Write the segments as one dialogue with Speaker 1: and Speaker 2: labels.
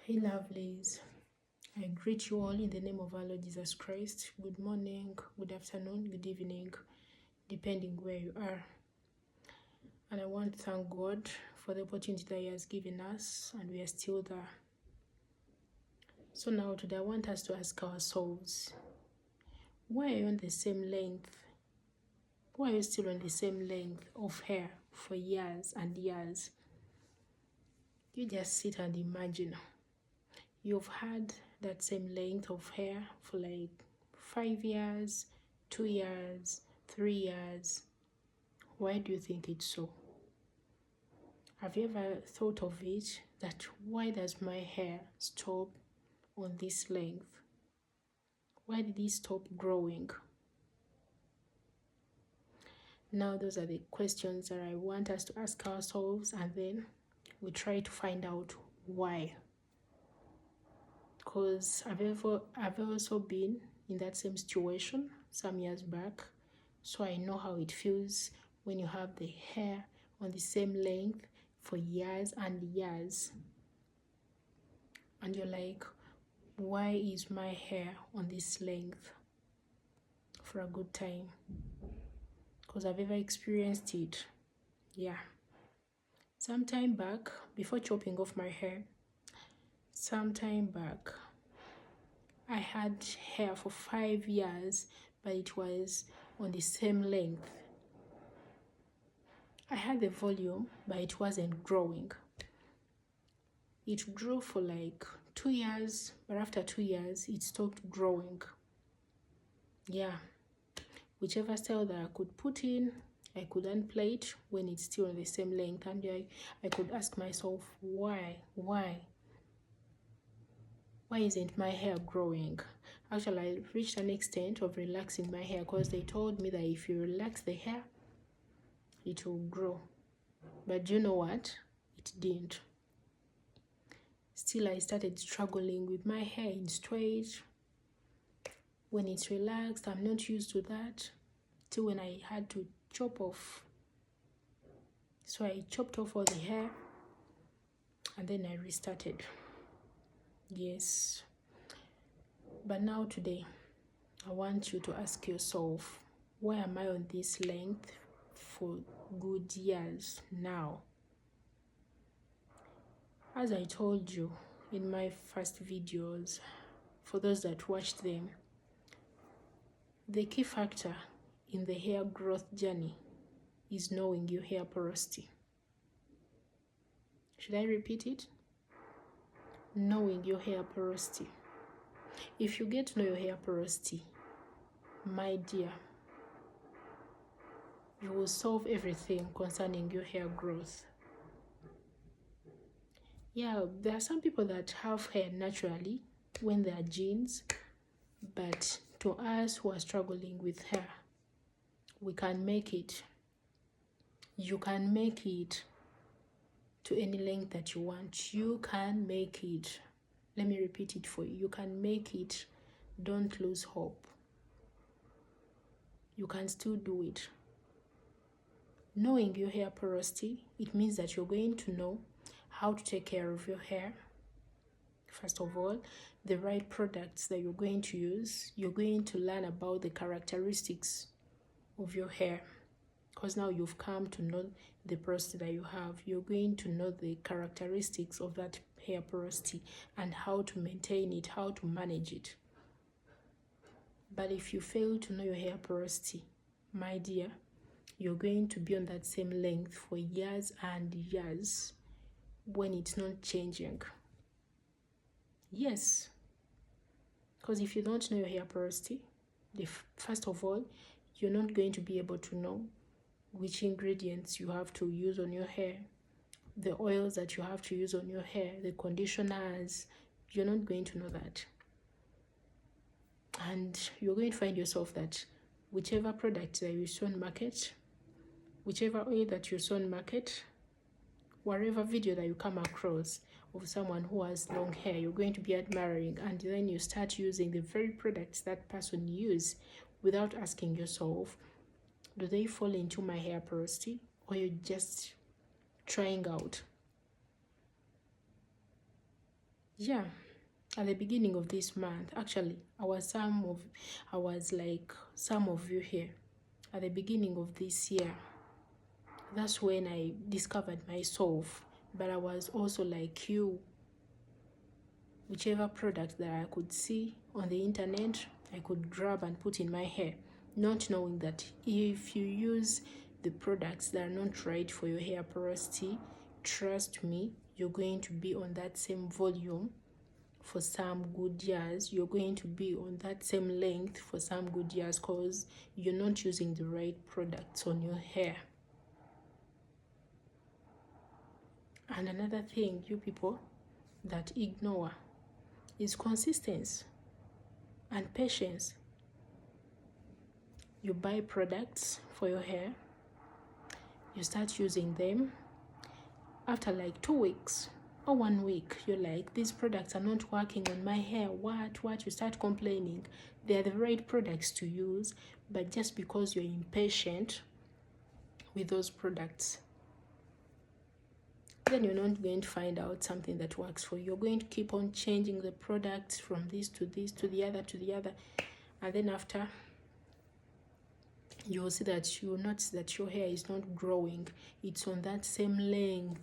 Speaker 1: Hey lovelies, I greet you all in the name of our Lord Jesus Christ. Good morning, good afternoon, good evening, depending where you are. And I want to thank God for the opportunity that He has given us, and we are still there. So now today I want us to ask ourselves, why are you on the same length? Why are you still on the same length of hair for years and years? You just sit and imagine. You've had that same length of hair for like 5 years, 2 years, 3 years. Why do you think it's so? Have you ever thought of it, that why does my hair stop on this length? Why did it stop growing? Now those are the questions that I want us to ask ourselves, and then we try to find out why. Because I've also been in that same situation some years back, so I know how it feels when you have the hair on the same length for years and years, and you're like, why is my hair on this length for a good time? Because I've ever experienced it. Yeah, some time back, before chopping off my hair, I had hair for 5 years, but it was on the same length. I had the volume, but it wasn't growing. It grew for like 2 years, but after 2 years, it stopped growing. Yeah, whichever style that I could put in, I could unplay it when it's still on the same length, and I could ask myself, why isn't my hair growing? Actually, I reached an extent of relaxing my hair, because they told me that if you relax the hair, it will grow. But do you know what? It didn't. Still, I started struggling with my hair in straight. When it's relaxed, I'm not used to that. Till when I had to chop off. So I chopped off all the hair, and then I restarted. Yes. But now today, I want you to ask yourself, why am I on this length for good years now? As I told you in my first videos, for those that watched them, the key factor in the hair growth journey is knowing your hair porosity. Should I repeat it? Knowing your hair porosity. If you get to know your hair porosity, my dear, you will solve everything concerning your hair growth. Yeah, there are some people that have hair naturally when they are genes, but to us who are struggling with hair, we can make it. You can make it to any length that you want. You can make it. Let me repeat it for you. You can make it. Don't lose hope. You can still do it. Knowing your hair porosity, it means that you're going to know how to take care of your hair. First of all, the right products that you're going to use. You're going to learn about the characteristics of your hair, because now you've come to know the porosity that you have. You're going to know the characteristics of that hair porosity and how to maintain it, how to manage it. But if you fail to know your hair porosity, my dear, you're going to be on that same length for years and years when it's not changing. Yes, because if you don't know your hair porosity, first of all, you're not going to be able to know which ingredients you have to use on your hair, the oils that you have to use on your hair, the conditioners. You're not going to know that. And you're going to find yourself that whichever product that you saw on market, whichever oil that you saw on market, whatever video that you come across of someone who has long hair, you're going to be admiring, and then you start using the very products that person used without asking yourself, do they fall into my hair porosity, or you're just trying out? yeah, at the beginning of this month, actually, I was like some of you here at the beginning of this year. That's when I discovered myself, but I was also like you. Whichever product that I could see on the internet, I could grab and put in my hair, not knowing that if you use the products that are not right for your hair porosity, trust me, you're going to be on that same volume for some good years. You're going to be on that same length for some good years because you're not using the right products on your hair. And another thing you people that ignore is consistency and patience. You buy products for your hair, you start using them. After like 2 weeks or 1 week, you're like, these products are not working on my hair. What? You start complaining. They're the right products to use, but just because you're impatient with those products, then you're not going to find out something that works for you. You're going to keep on changing the products from this to this to the other, and then after, you'll see that you'll notice that your hair is not growing. It's on that same length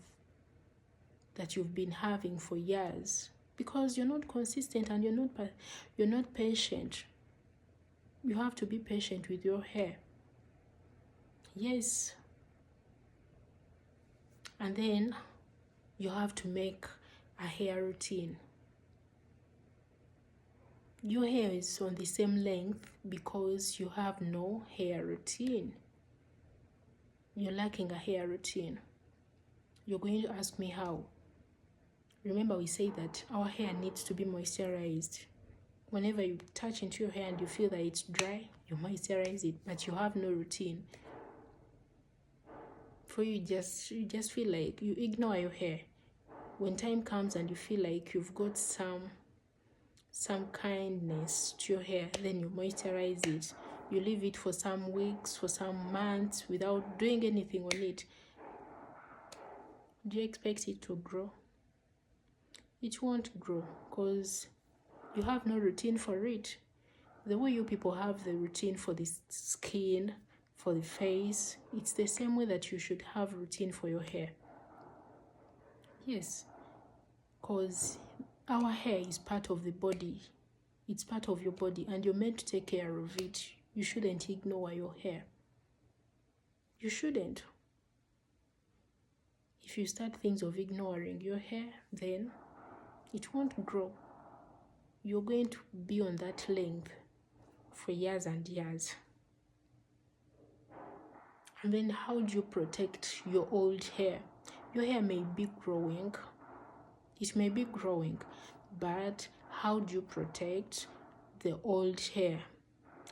Speaker 1: that you've been having for years because you're not consistent and you're not patient. You have to be patient with your hair. Yes. And then you have to make a hair routine. Your hair is on the same length because you have no hair routine. You're lacking a hair routine. You're going to ask me how. Remember, we say that our hair needs to be moisturized. Whenever you touch into your hair and you feel that it's dry, you moisturize it, but you have no routine. For you just feel like you ignore your hair. When time comes and you feel like you've got some kindness to your hair, then you moisturize it. You leave it for some weeks, for some months without doing anything on it. Do you expect it to grow? It won't grow because you have no routine for it. The way you people have the routine for the skin, for the face, it's the same way that you should have routine for your hair. Yes, because our hair is part of the body. It's part of your body and you're meant to take care of it. You shouldn't ignore your hair. You shouldn't. If you start things of ignoring your hair, then it won't grow. You're going to be on that length for years and years. And then how do you protect your old hair? Your hair may be growing. It may be growing, but how do you protect the old hair?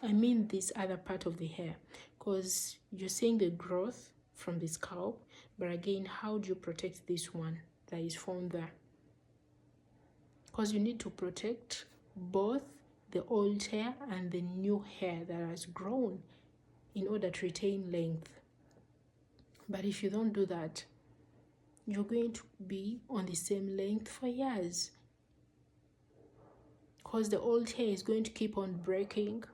Speaker 1: I mean this other part of the hair, because you're seeing the growth from the scalp, but again, how do you protect this one that is found there? Because you need to protect both the old hair and the new hair that has grown in order to retain length. But if you don't do that, you're going to be on the same length for years. Because the old hair is going to keep on breaking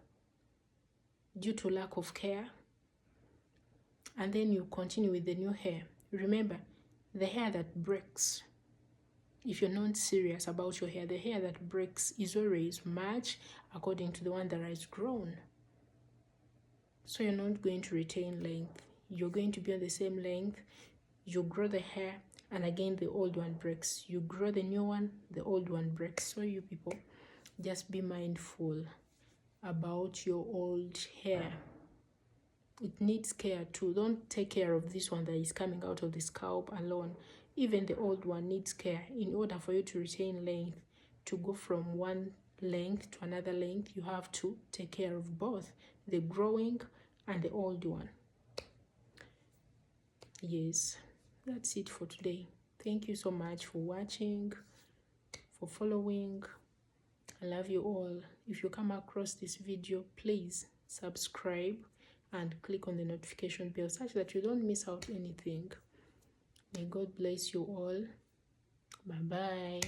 Speaker 1: due to lack of care. And then you continue with the new hair. Remember, the hair that breaks, if you're not serious about your hair, the hair that breaks is always much according to the one that has grown. So you're not going to retain length. You're going to be on the same length. You grow the hair and again the old one breaks. You grow the new one, the old one breaks. So you people, just be mindful about your old hair. It needs care too. Don't take care of this one that is coming out of the scalp alone. Even the old one needs care. In order for you to retain length, to go from one length to another length, you have to take care of both, the growing and the old one. Yes, that's it for today. Thank you so much for watching, for following. I love you all. If you come across this video, please subscribe and click on the notification bell such that you don't miss out anything. May God bless you all. Bye bye.